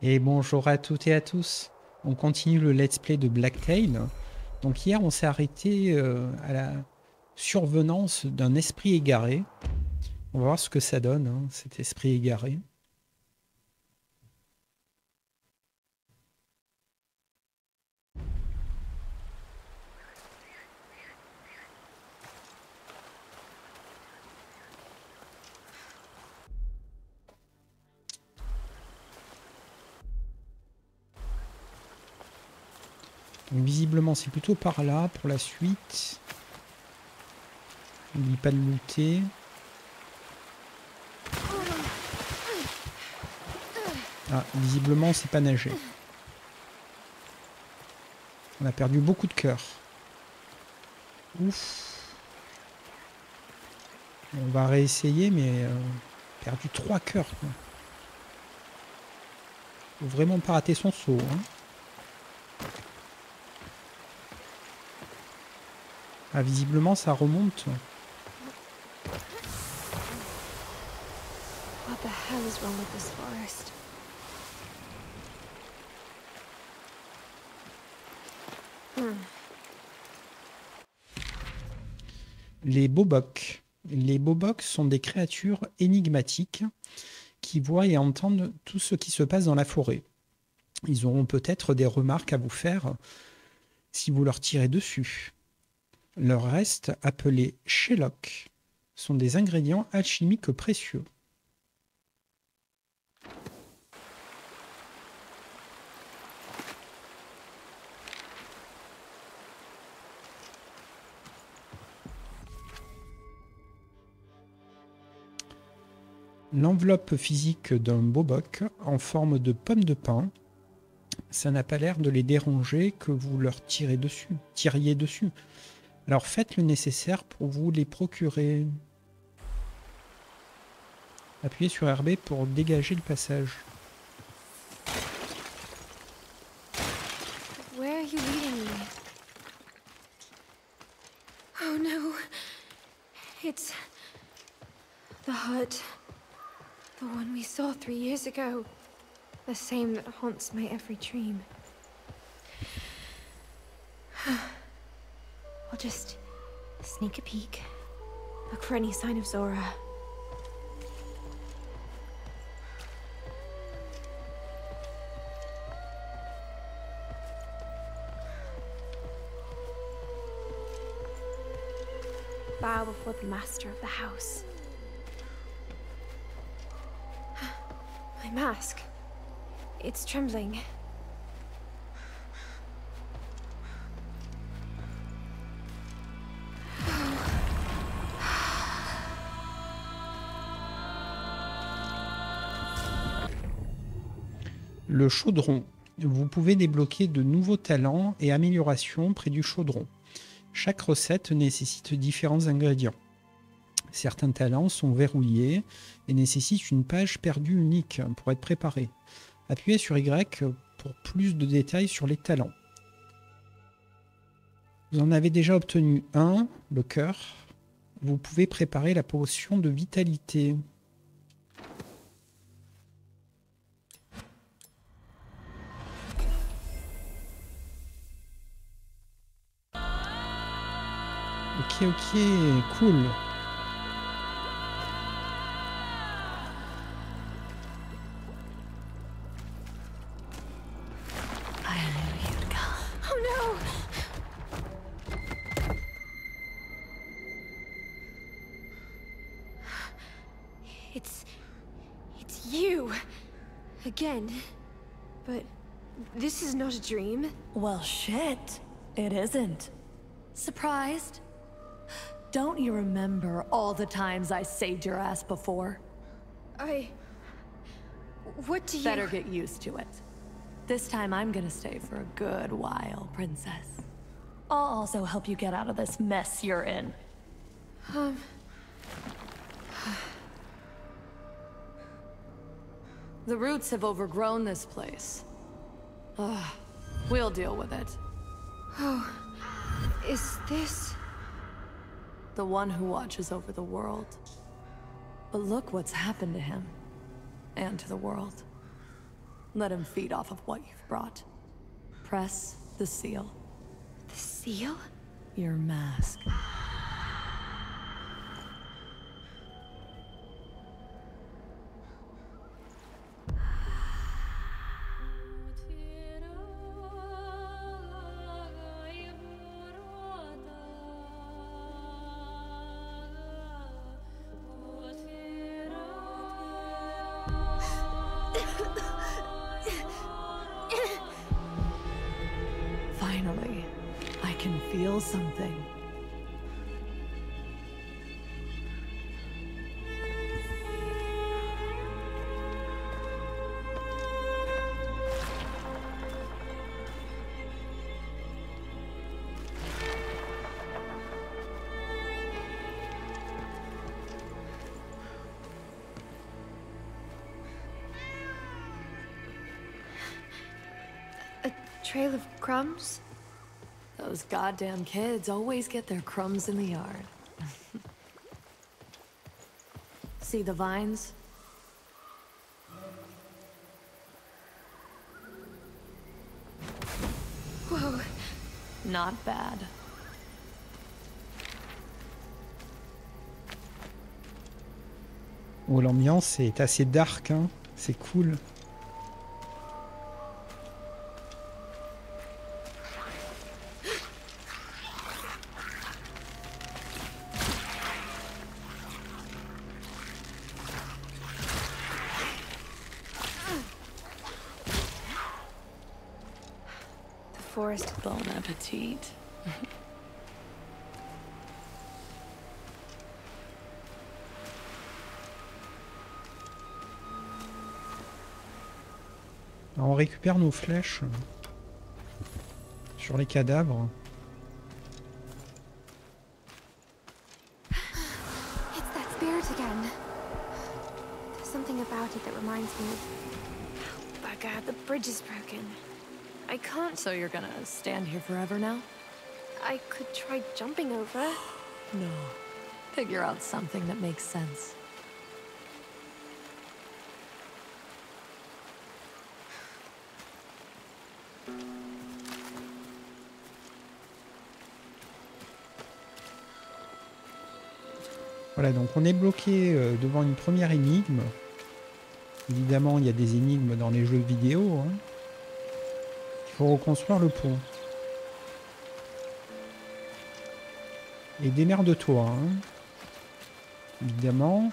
Et bonjour à toutes et à tous. On continue le let's play de Blacktail. Donc hier, on s'est arrêté à la survenance d'un esprit égaré. On va voir ce que ça donne, hein, cet esprit égaré. Donc visiblement, c'est plutôt par là pour la suite. N'oublie pas de looter. Ah, visiblement, c'est pas nager. On a perdu beaucoup de cœur. Ouf. On va réessayer, mais perdu 3 cœurs, quoi. Faut vraiment pas rater son saut, hein. Ah, visiblement, ça remonte. What the hell is wrong with this forest? Les boboks. Les boboks sont des créatures énigmatiques qui voient et entendent tout ce qui se passe dans la forêt. Ils auront peut-être des remarques à vous faire si vous leur tirez dessus. Leurs restes, appelés shelok, sont des ingrédients alchimiques précieux. L'enveloppe physique d'un bobok en forme de pomme de pin, ça n'a pas l'air de les déranger que vous leur tiriez dessus. Alors faites le nécessaire pour vous les procurer. Appuyez sur RB pour dégager le passage. Where are you leading me? Oh no. It's the hut. The one we saw 3 years ago. The same that haunts my every dream. I'll just sneak a peek. Look for any sign of Zora. Bow before the master of the house. My mask. It's trembling. Le chaudron. Vous pouvez débloquer de nouveaux talents et améliorations près du chaudron. Chaque recette nécessite différents ingrédients. Certains talents sont verrouillés et nécessitent une page perdue unique pour être préparés. Appuyez sur Y pour plus de détails sur les talents. Vous en avez déjà obtenu un, le cœur. Vous pouvez préparer la potion de vitalité. Ok, cool. I knew you'd come. Oh no! It's you. Again. But this is not a dream. Well, shit. It isn't. Surprised? Don't you remember all the times I saved your ass before? What do you... Better get used to it. This time I'm gonna stay for a good while, princess. I'll also help you get out of this mess you're in. The roots have overgrown this place. Ugh, we'll deal with it. Oh, is this... The one who watches over the world. But look what's happened to him. And to the world. Let him feed off of what you've brought. Press the seal. The seal? Your mask. Finally, I can feel something. A trail of crumbs? Those goddamn kids always get their crumbs in the yard. See the vines? Whoa. Not bad. Oh, l'ambiance est assez dark, hein. C'est cool. The forest. Bon appetit. Alors, on récupère nos flèches sur les cadavres. It's that spirit again. There's something about it that reminds me of... Bugger, the bridge is broken. I can't... So you're gonna stand here forever now? I could try jumping over. No. Figure out something that makes sense. Voilà, donc on est bloqué devant une première énigme. Évidemment, il y a des énigmes dans les jeux vidéo, hein. Il faut reconstruire le pont. Et démerde-toi, hein. Évidemment,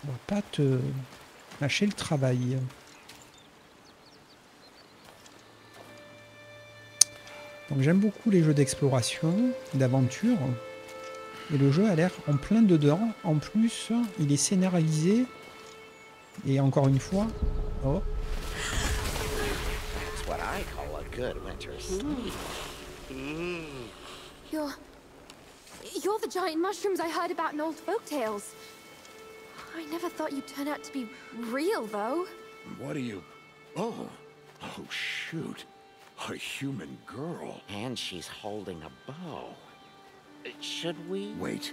on va pas te lâcher le travail. Donc j'aime beaucoup les jeux d'exploration, d'aventure. Et le jeu a l'air en plein dedans. En plus, il est scénarisé. Et encore une fois... Oh. It's what I call a good winter's sleep. You're the giant mushrooms I heard about in old folktales. I never thought you'd turn out to be real, though. What are you... Oh. Oh, shoot. A human girl. And she's holding a bow. Should we? Wait.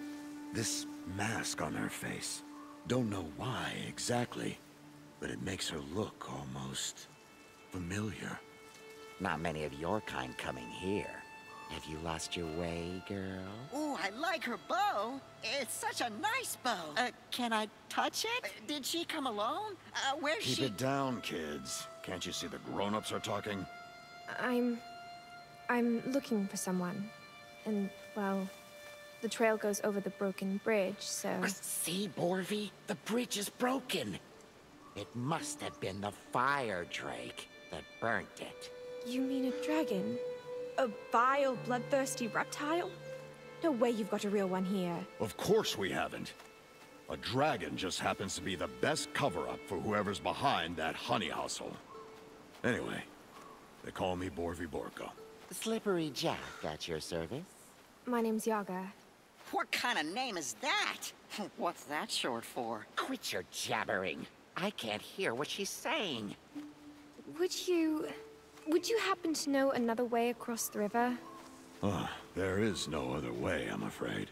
This mask on her face. Don't know why exactly, but it makes her look almost familiar. Not many of your kind coming here. Have you lost your way, girl? Ooh, I like her bow. It's such a nice bow. Can I touch it? Did she come alone? Where's Keep she? it down, kids. Can't you see the grown-ups are talking? I'm looking for someone. And, well, the trail goes over the broken bridge, so... See, Borvi? The bridge is broken. It must have been the fire drake that burnt it. You mean a dragon? A vile, bloodthirsty reptile? No way you've got a real one here. Of course we haven't. A dragon just happens to be the best cover-up for whoever's behind that honey hustle. Anyway, they call me Borvi Borko. Slippery Jack at your service. My name's Yaga. What kind of name is that? What's that short for? Quit your jabbering. I can't hear what she's saying. Would you happen to know another way across the river? There is no other way, I'm afraid.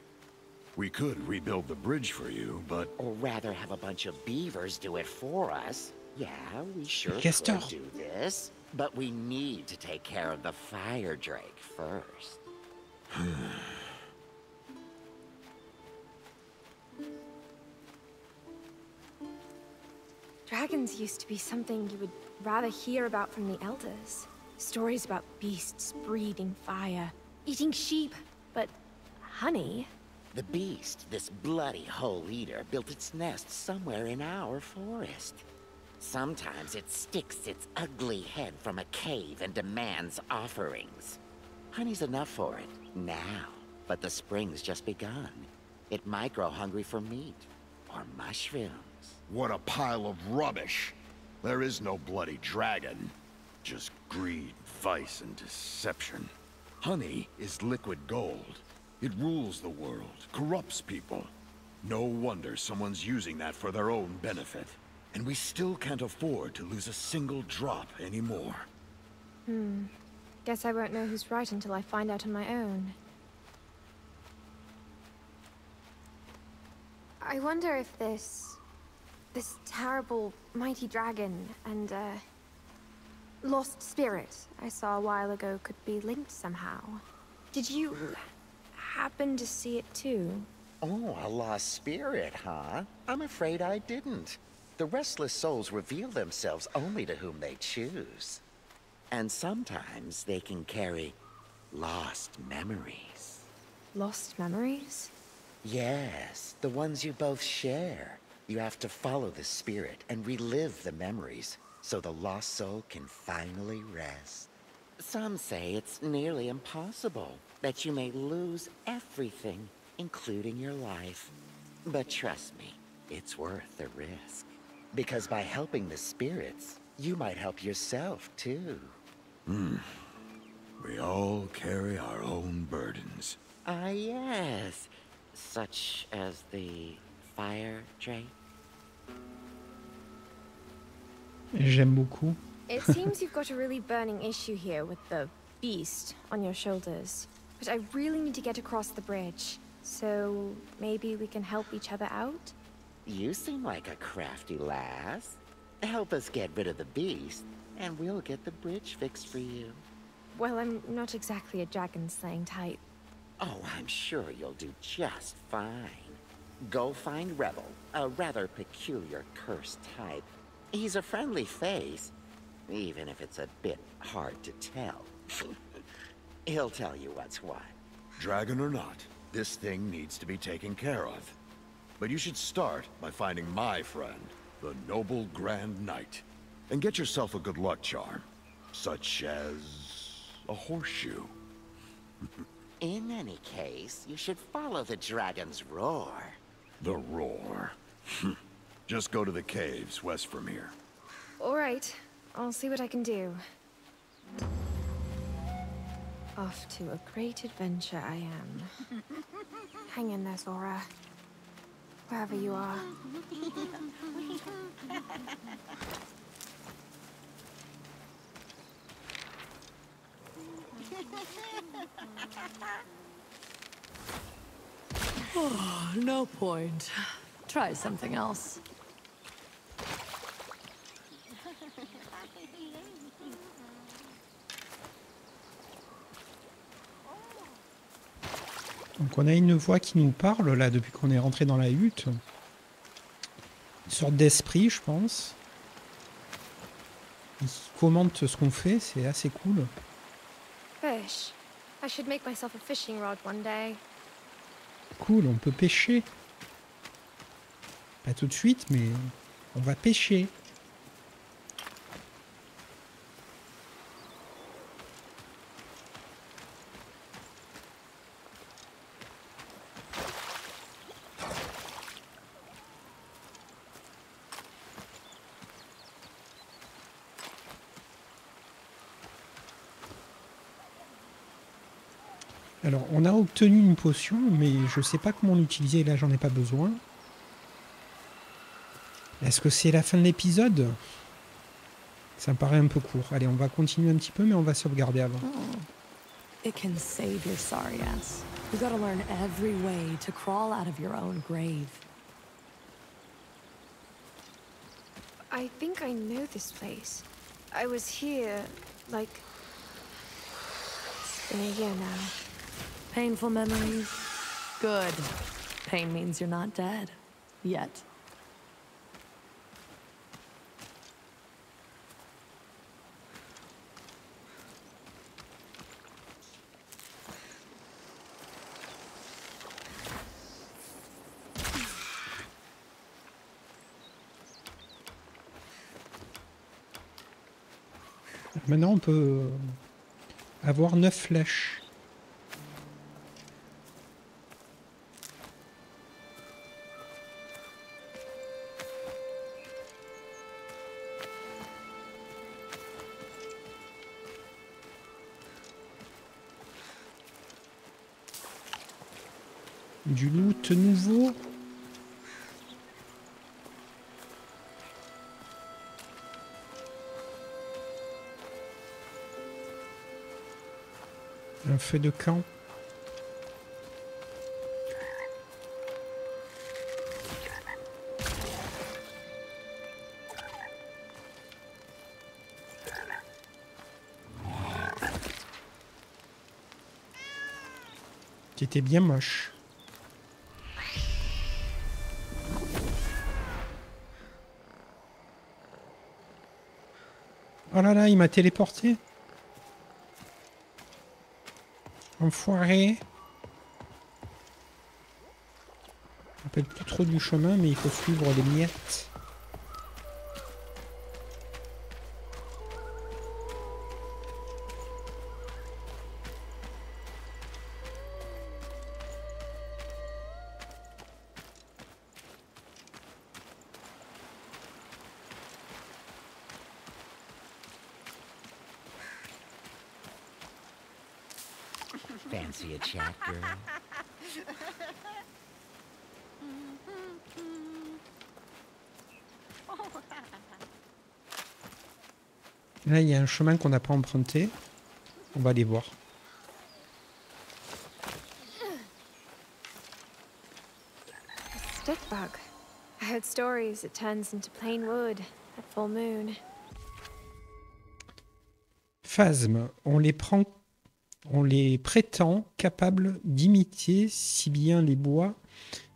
We could rebuild the bridge for you, but... Or rather have a bunch of beavers do it for us. Yeah, we sure Castor. could do this. But we need to take care of the fire drake first. Dragons used to be something you would rather hear about from the elders. Stories about beasts breathing fire, eating sheep, but honey? The beast, this bloody hole eater, built its nest somewhere in our forest. Sometimes it sticks its ugly head from a cave and demands offerings. Honey's enough for it, now. But the spring's just begun. It might grow hungry for meat, or mushrooms. What a pile of rubbish! There is no bloody dragon. Just greed, vice, and deception. Honey is liquid gold. It rules the world, corrupts people. No wonder someone's using that for their own benefit. And we still can't afford to lose a single drop anymore. Guess I won't know who's right until I find out on my own. I wonder if this terrible, mighty dragon and, lost spirit I saw a while ago could be linked somehow. Did you happen to see it too? Oh, a lost spirit, huh? I'm afraid I didn't. The restless souls reveal themselves only to whom they choose. And sometimes they can carry lost memories. Lost memories? Yes, the ones you both share. You have to follow the spirit and relive the memories so the lost soul can finally rest. Some say it's nearly impossible, that you may lose everything, including your life. But trust me, it's worth the risk. Because by helping the spirits, you might help yourself too. We all carry our own burdens. Ah, yes. Such as the fire drake. J'aime beaucoup. It seems you've got a really burning issue here with the beast on your shoulders. But I really need to get across the bridge. So maybe we can help each other out? You seem like a crafty lass. Help us get rid of the beast, and we'll get the bridge fixed for you. Well, I'm not exactly a dragon-slaying type. Oh, I'm sure you'll do just fine. Go find Rebel, a rather peculiar cursed type. He's a friendly face, even if it's a bit hard to tell. He'll tell you what's what. Dragon or not, this thing needs to be taken care of. But you should start by finding my friend, the Noble Grand Knight. And get yourself a good luck charm, such as a horseshoe. In any case, you should follow the dragon's roar. The roar. Just go to the caves west from here. All right, I'll see what I can do. Off to a great adventure I am. Hang in there, Zora. Wherever you are. No point. Try something else. Donc on a une voix qui nous parle là depuis qu'on est rentré dans la hutte. Une sorte d'esprit, je pense. Il commente ce qu'on fait, c'est assez cool. Fish. I should make myself a fishing rod one day. Cool, on peut pêcher. Pas tout de suite, mais on va pêcher. Alors, on a obtenu une potion, mais je sais pas comment l'utiliser. Là, j'en ai pas besoin. Est-ce que c'est la fin de l'épisode? Ça me paraît un peu court. Allez, on va continuer un petit peu, mais on va sauvegarder avant. It can save your sorry ass. You gotta learn every way to crawl out of your own grave. I think I know this place. I was here, like... It's been a year now. Painful memories. Good. Pain means you're not dead. Yet. Maintenant, on peut avoir 9 flèches. Du loot nouveau. Un feu de camp. Qui était bien moche. Oh là là, il m'a téléporté. Enfoiré. Je me rappelle plus trop du chemin, mais il faut suivre les miettes. Fancy a chat, girl? Là, il y a un chemin qu'on n'a pas emprunté. On va aller voir. Stick bug. I heard stories it turns into plain wood at full moon. Phasmes, on les prétend capables d'imiter si bien les bois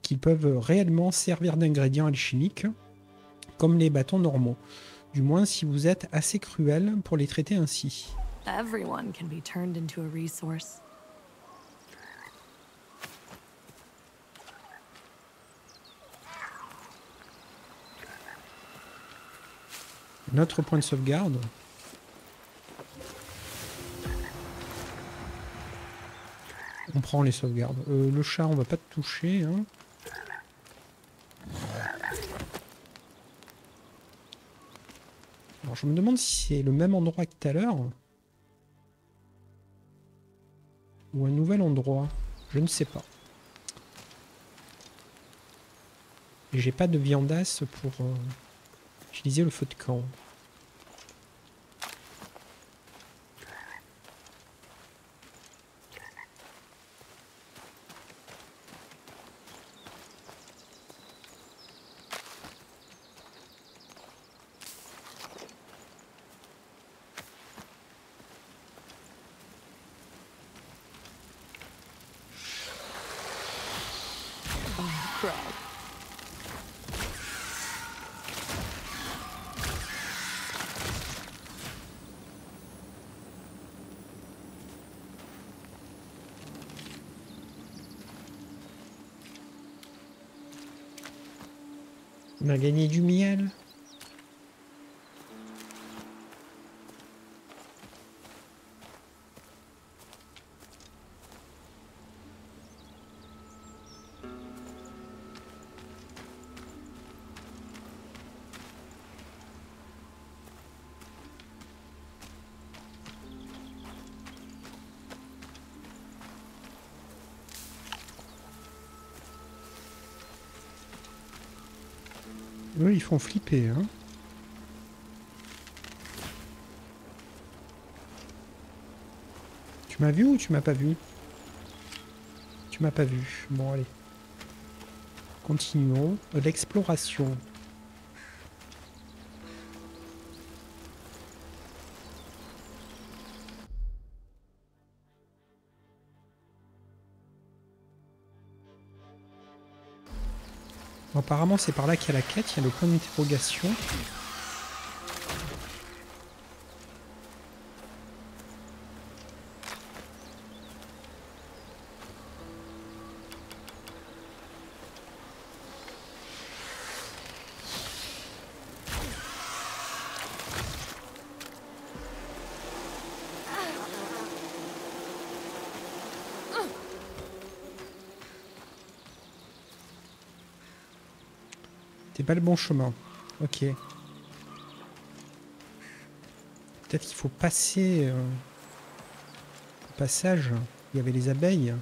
qu'ils peuvent réellement servir d'ingrédients alchimiques, comme les bâtons normaux. Du moins si vous êtes assez cruel pour les traiter ainsi. Everyone can be turned into a resource. Notre point de sauvegarde. On prend les sauvegardes. Le chat, on va pas te toucher. Hein. Alors, je me demande si c'est le même endroit que tout à l'heure. Ou un nouvel endroit. Je ne sais pas. Et j'ai pas de viandasse pour utiliser le feu de camp. On a gagné du miel. Eux, ils font flipper, hein. Tu m'as vu ou tu m'as pas vu? Tu m'as pas vu. Bon, allez. Continuons l'exploration. Bon, apparemment, c'est par là qu'il y a la quête. Il y a le point d'interrogation. C'est pas le bon chemin. Ok. Peut-être qu'il faut passer au passage. Il y avait les abeilles.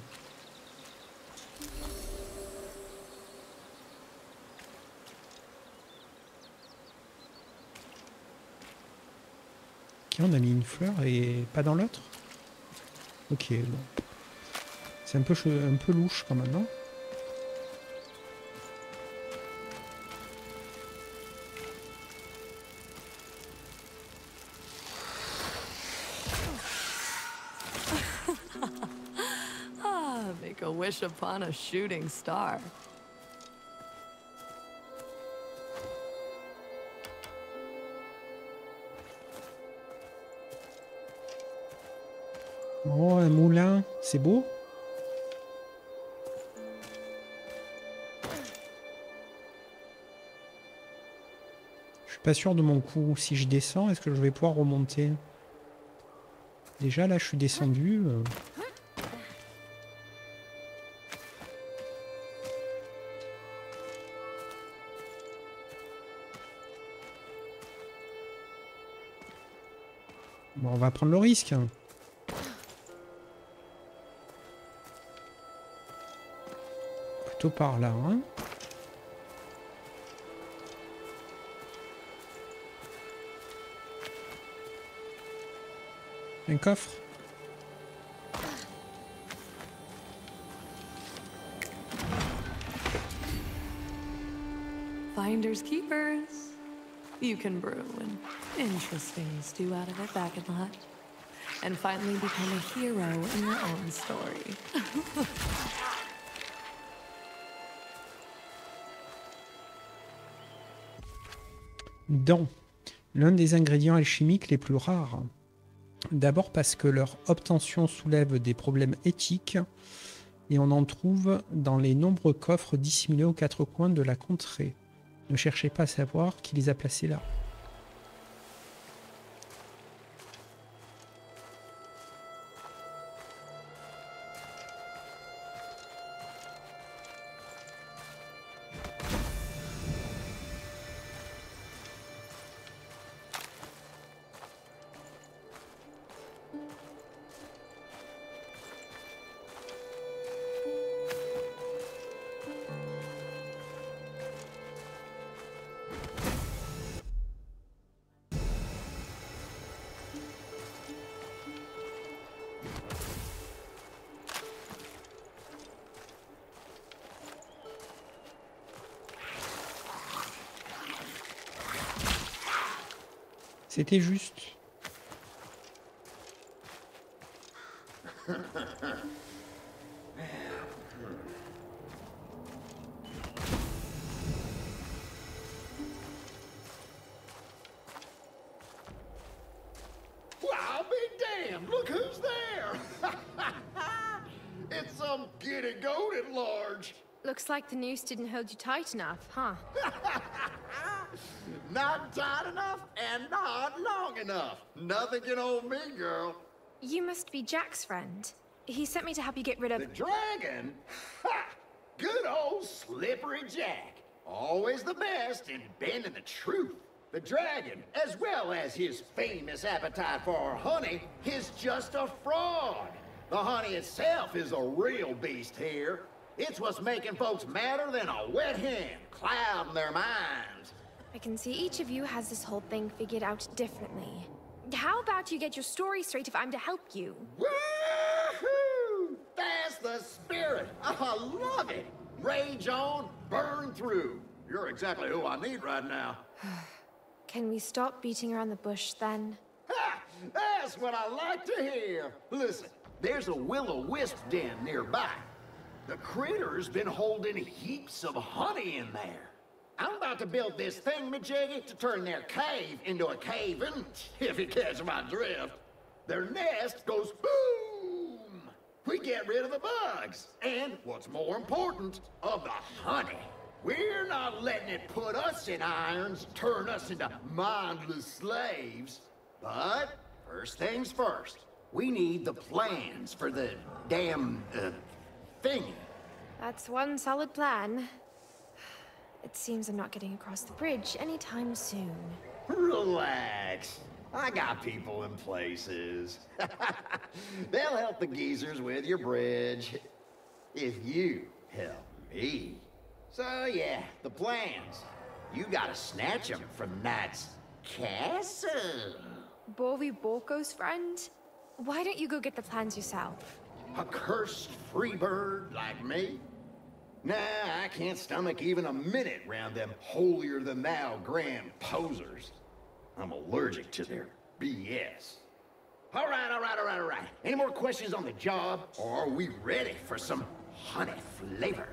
Ok, on a mis une fleur et pas dans l'autre. Ok, bon. C'est un peu louche quand même, non? Make a wish upon a shooting star. Oh, un moulin, c'est beau. Je suis pas sûr de mon coup. Si je descends, est-ce que je vais pouvoir remonter? Déjà là, je suis descendu. Bon, on va prendre le risque. Plutôt par là, hein. Un coffre. Finders keepers. You can brew an interesting stew out of it back in the hut. And finally become a hero in your own story. Dents. L'un des ingrédients alchimiques les plus rares. D'abord parce que leur obtention soulève des problèmes éthiques et on en trouve dans les nombreux coffres dissimulés aux quatre coins de la contrée. Ne cherchez pas à savoir qui les a placés là. C'était juste. Well, I'll be damned. Look who's there. It's some giddy goat at large. Looks like the noose didn't hold you tight enough, huh? Not tight enough and not long enough. Nothing can hold me, girl. You must be Jack's friend. He sent me to help you get rid of... The dragon? Ha! Good old Slippery Jack. Always the best in bending the truth. The dragon, as well as his famous appetite for honey, is just a fraud. The honey itself is a real beast here. It's what's making folks madder than a wet hen, clouding their minds. I can see each of you has this whole thing figured out differently. How about you get your story straight if I'm to help you? Woohoo! That's the spirit. I love it. Rage on, burn through. You're exactly who I need right now. Can we stop beating around the bush then? Ha! That's what I like to hear. Listen, there's a will-o-wisp den nearby. The critter's been holding heaps of honey in there. I'm about to build this thingamajiggy to turn their cave into a cave-in, if you catch my drift. Their nest goes boom! We get rid of the bugs, and, what's more important, of the honey. We're not letting it put us in irons, turn us into mindless slaves. But, first things first, we need the plans for the damn, thingy. That's one solid plan. It seems I'm not getting across the bridge anytime soon. Relax. I got people in places. They'll help the geezers with your bridge. If you help me. So yeah, the plans. You gotta snatch them from Knight's castle. Bovi Borko's friend? Why don't you go get the plans yourself? A cursed free bird like me? Nah, I can't stomach even a minute round them holier-than-thou grand posers. I'm allergic to their BS. All right. Any more questions on the job, or are we ready for some honey flavor?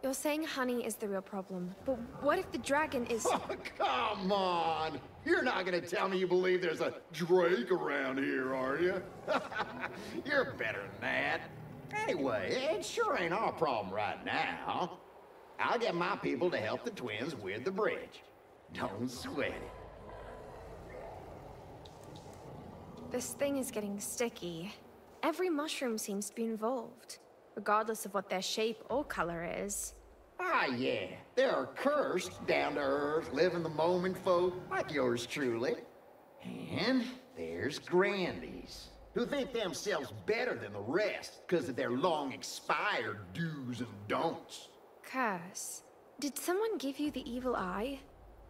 You're saying honey is the real problem, but what if the dragon is... Oh, come on! You're not gonna tell me you believe there's a Drake around here, are you? You're better than that. Anyway, it sure ain't our problem right now. I'll get my people to help the twins with the bridge. Don't sweat it. This thing is getting sticky. Every mushroom seems to be involved, regardless of what their shape or color is. Ah, yeah. There are cursed, down-to-earth, live-in-the-moment folk like yours truly. And there's Grandies, who think themselves better than the rest because of their long-expired do's and don'ts. Curse. Did someone give you the evil eye?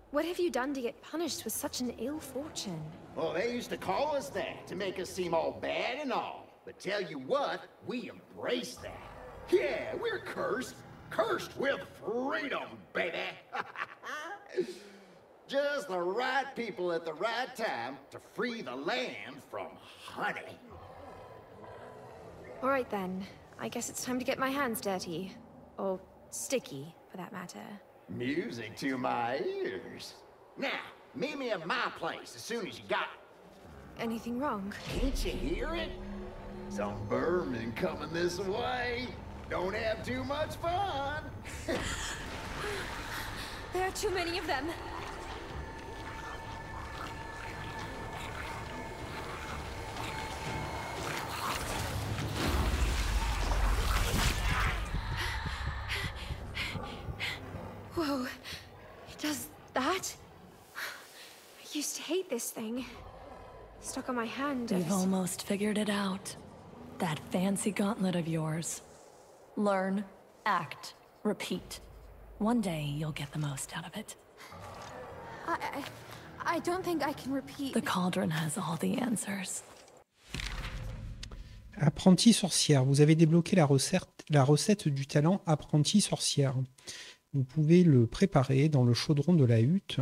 What have you done to get punished with such an ill fortune? Well, they used to call us that to make us seem all bad and all. But tell you what, we embrace that. Yeah, we're cursed. Cursed with freedom, baby. Just the right people at the right time to free the land from honey. All right then. I guess it's time to get my hands dirty. Or sticky, for that matter. Music to my ears. Now, meet me at my place as soon as you got it. Anything wrong? Can't you hear it? Some vermin coming this way. Don't have too much fun. There are too many of them. Whoa. It does that? I used to hate this thing. Stuck on my hand. We've almost figured it out. That fancy gauntlet of yours. Learn, act, repeat. One day you'll get the most out of it. I don't think I can repeat. The cauldron has all the answers. Apprentie sorcière. Vous avez débloqué la recette du talent apprentie sorcière. Vous pouvez le préparer dans le chaudron de la hutte,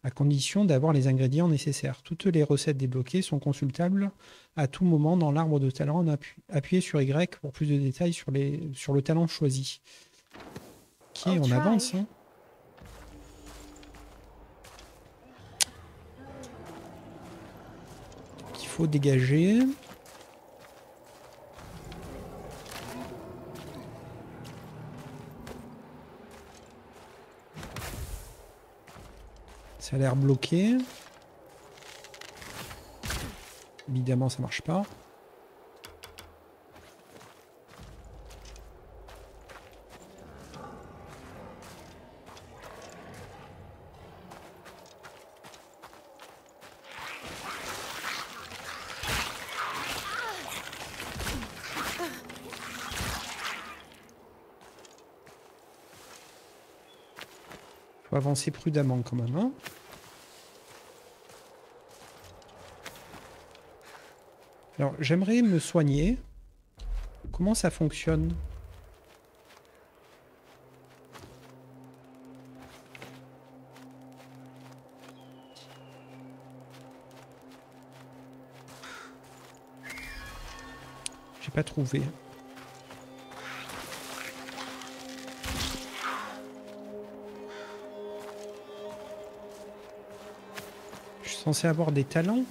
à condition d'avoir les ingrédients nécessaires. Toutes les recettes débloquées sont consultables à tout moment dans l'arbre de talent. Appuyez sur Y pour plus de détails sur le talent choisi. Ok, on avance. Hein. Il faut dégager. Ça a l'air bloqué. Évidemment, ça marche pas. Faut avancer prudemment quand même. Hein. Alors, j'aimerais me soigner. Comment ça fonctionne? pas trouvé. Je suis censé avoir des talents.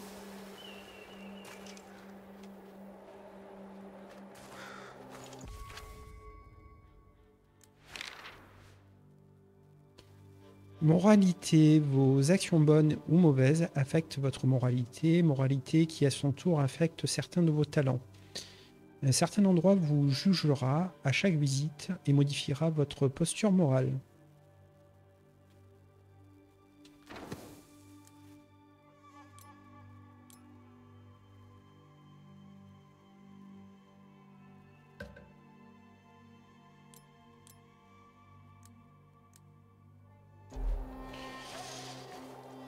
Moralité, vos actions bonnes ou mauvaises affectent votre moralité. Moralité qui à son tour affecte certains de vos talents. Un certain endroit vous jugera à chaque visite et modifiera votre posture morale.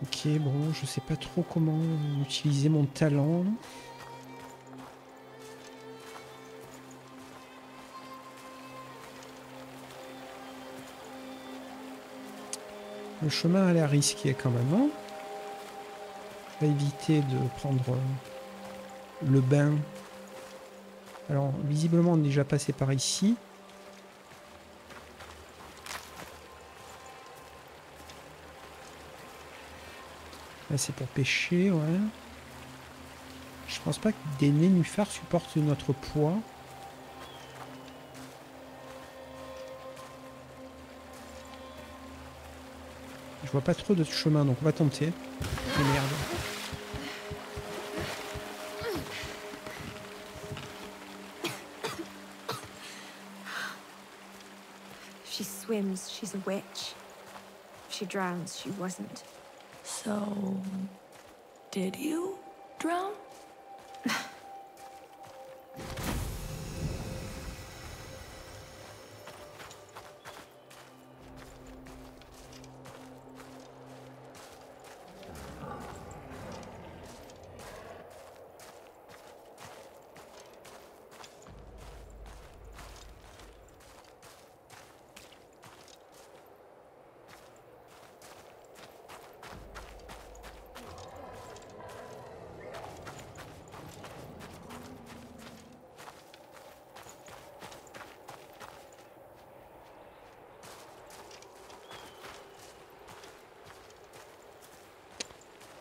Ok, bon, je sais pas trop comment utiliser mon talent. Le chemin a l'air risqué quand même, hein. On va éviter de prendre le bain. Alors, visiblement, on est déjà passé par ici. Là, c'est pour pêcher, ouais. Je pense pas que des nénuphars supportent notre poids. Je vois pas trop de chemin, donc on va tenter. Oh, merde. If she swims, she's a witch. If she drowns, she wasn't. So, did you drown?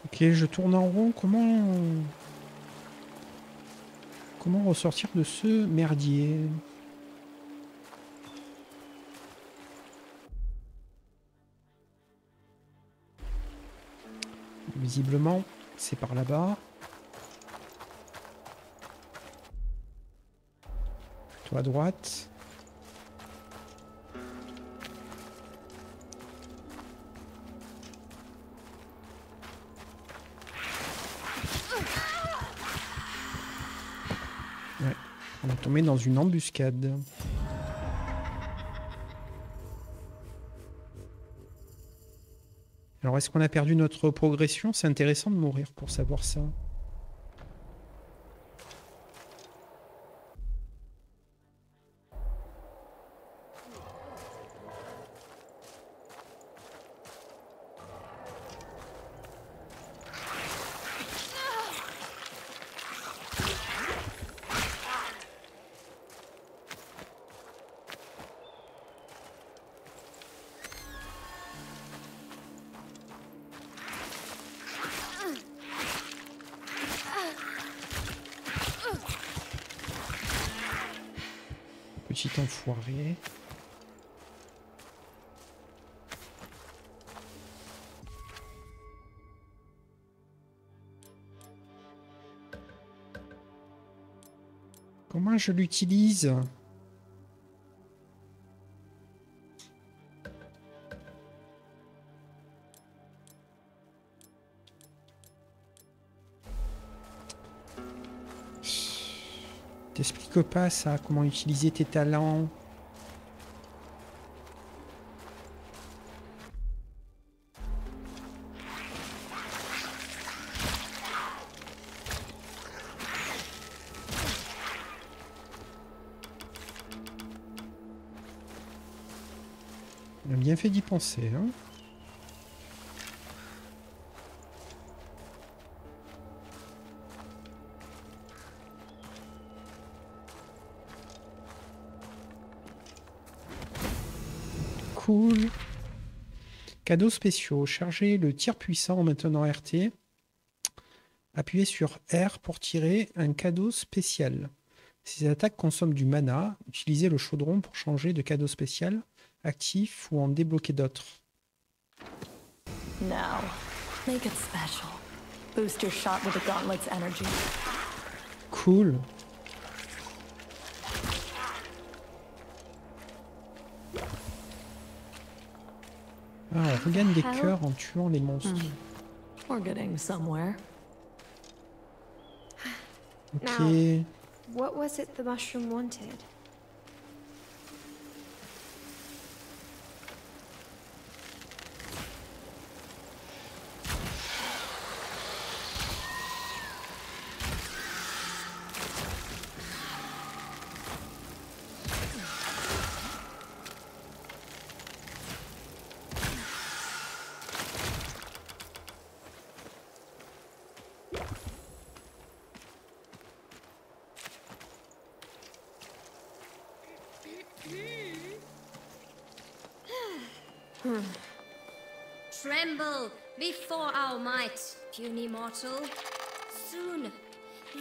Ok, je tourne en rond. Comment ressortir de ce merdier? Visiblement, c'est par là-bas. Toi à droite. Ouais, on est tombé dans une embuscade. Alors, est-ce qu'on a perdu notre progression? C'est intéressant de mourir pour savoir ça. Petit enfoiré. Comment je l'utilise? T'expliques pas ça, comment utiliser tes talents. On a bien fait d'y penser, hein. Cool. Cadeaux spéciaux. Chargez le tir puissant en maintenant RT. Appuyez sur R pour tirer un cadeau spécial. Ces attaques consomment du mana. Utilisez le chaudron pour changer de cadeau spécial actif ou en débloquer d'autres. Now, make it special. Boost your shot with the gauntlet's energy. Cool. Ah, on regagne des cœurs en tuant les monstres. We're getting somewhere. Ok. Now, what was it the mushroom wanted? Tremble before our might, puny mortal. Soon,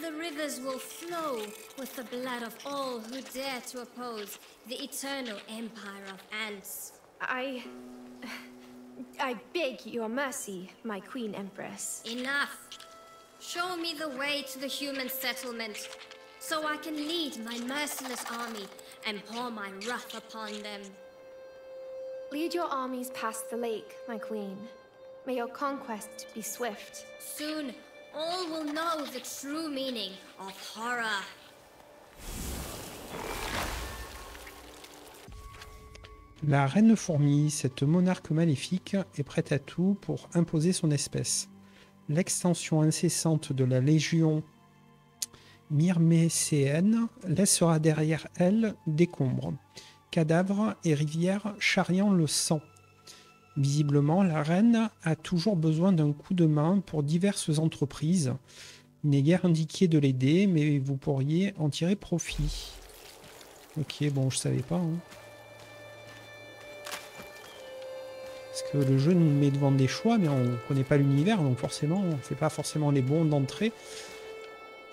the rivers will flow with the blood of all who dare to oppose the eternal empire of ants. I beg your mercy, my Queen Empress. Enough! Show me the way to the human settlement, so I can lead my merciless army and pour my wrath upon them. Lead your armies past the lake, my queen. May your conquest be swift. Soon, all will know the true meaning of horror. La reine fourmi, cette monarque maléfique, est prête à tout pour imposer son espèce. L'extension incessante de la légion myrmécéenne laissera derrière elle décombres, cadavres et rivières charriant le sang. Visiblement, la reine a toujours besoin d'un coup de main pour diverses entreprises. Il n'est guère indiqué de l'aider, mais vous pourriez en tirer profit. Ok, bon, je savais pas. Hein. Parce que le jeu nous met devant des choix, mais on ne connaît pas l'univers, donc forcément, on ne fait pas forcément les bons d'entrée.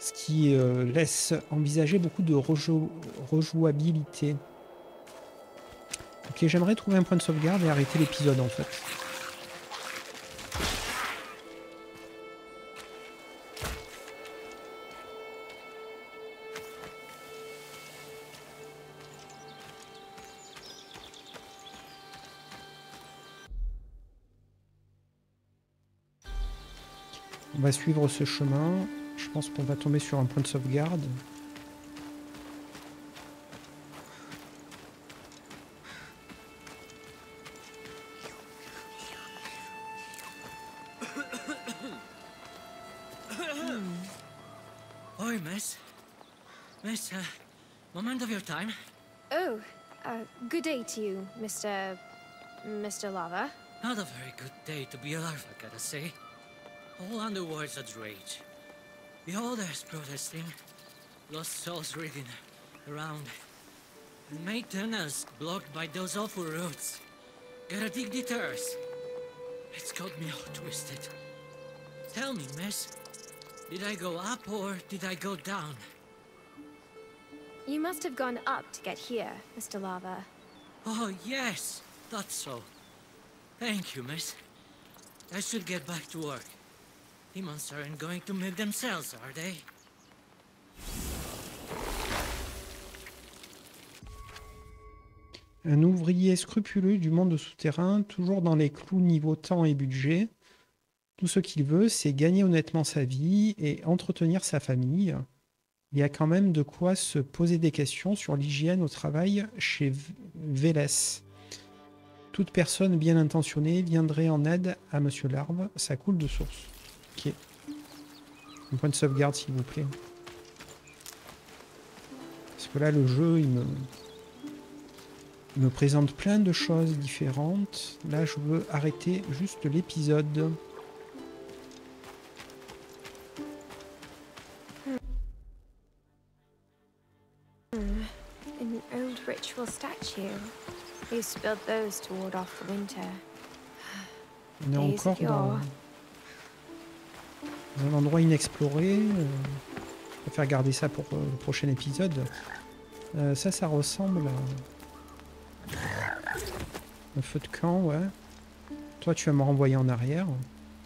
Ce qui laisse envisager beaucoup de rejouabilité. Ok, j'aimerais trouver un point de sauvegarde et arrêter l'épisode en fait. On va suivre ce chemin. Je pense qu'on va tomber sur un point de sauvegarde. Oi, miss. Miss, moment of your time? Oh, good day to you, Mr. Lava. Not a very good day to be alive, I gotta say. All underworld's at rage. Beholders protesting, lost souls writhing around, and made tunnels blocked by those awful roots. Gotta dig detours. It's got me all twisted. Tell me, miss, did I go up or did I go down? You must have gone up to get here, Mr. Lava. Oh, yes, thought so. Thank you, miss. I should get back to work. Demons aren't going to milk themselves, are they? Un ouvrier scrupuleux du monde souterrain, toujours dans les clous niveau temps et budget. Tout ce qu'il veut, c'est gagner honnêtement sa vie et entretenir sa famille. Il y a quand même de quoi se poser des questions sur l'hygiène au travail chez Vélès. Toute personne bien intentionnée viendrait en aide à Monsieur Larve. Ça coule de source. Ok. Un point de sauvegarde, s'il vous plaît. Parce que là, le jeu, il me présente plein de choses différentes. Là, je veux arrêter juste l'épisode. An old ritual statue. They spilled those to ward off the winter. On est encore dans un endroit inexploré. Je préfère garder ça pour le prochain épisode. Ça ressemble à un feu de camp, ouais. Toi, tu vas me renvoyer en arrière.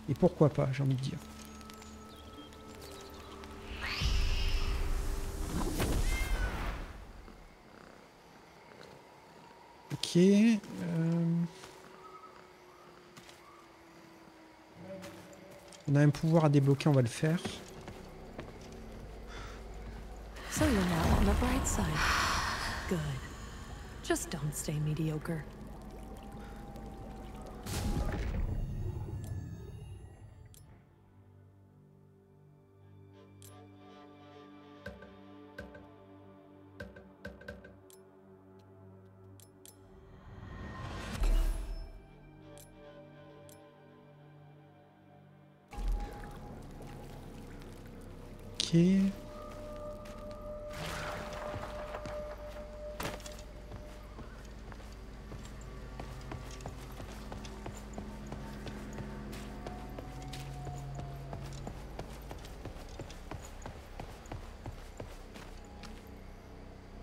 Et pourquoi pas, j'ai envie de dire. Ok. On a un pouvoir à débloquer, on va le faire. So you're now on the bright side. Good. Just don't stay mediocre. Ok.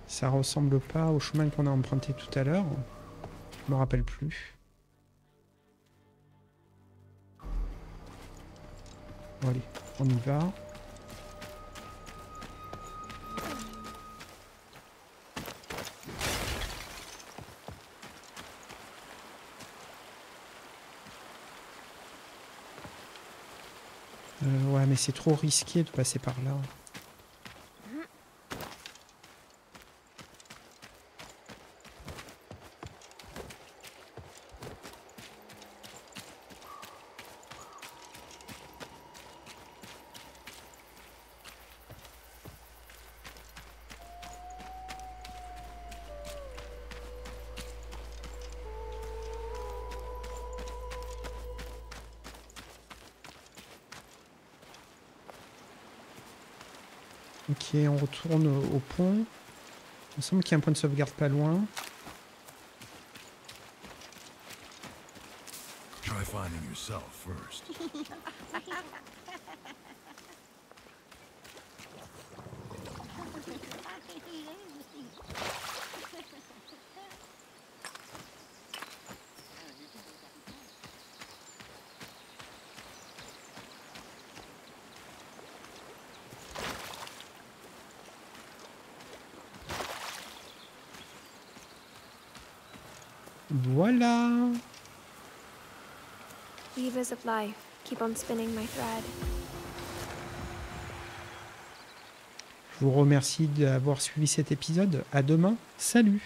Ça ressemble pas au chemin qu'on a emprunté tout à l'heure. Je me rappelle plus. Bon, allez, on y va. Ouais, mais c'est trop risqué de passer par là. Ok, on retourne au pont. Il me semble qu'il y a un point de sauvegarde pas loin. Try finding yourself first. Voilà. Weavers of life, keep on spinning my thread. Je vous remercie d'avoir suivi cet épisode. À demain. Salut.